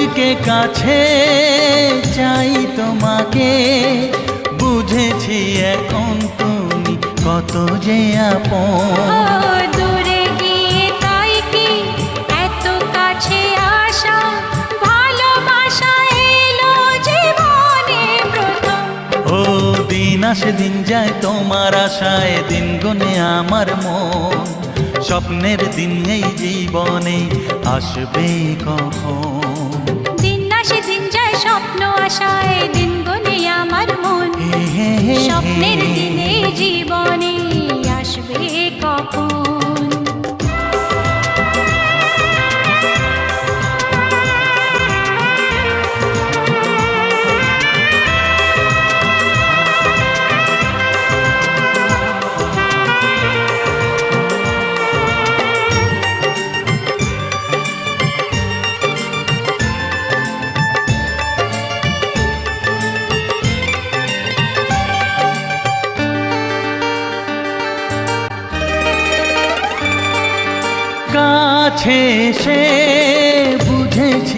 আশিকে কাছে চাই তোমাকে, বুঝেছি এখন তুমি কত যে আপন। দূরে গিয়ে তাই কি এত কাছে আসা, ভালোবাসা এলো জীবনে প্রথম। ও দিন আসে দিন যায় তোমার আশায়, দিন গুনে আমার মন। স্বপ্নের দিন এই জীবনে আসবে কখন? দিন আসে দিন যায় স্বপ্ন আশায়, দিন গুনে আমার মন। স্বপ্নের দিনে জীবনে আসবে কখন? কাছে সে বুঝেছি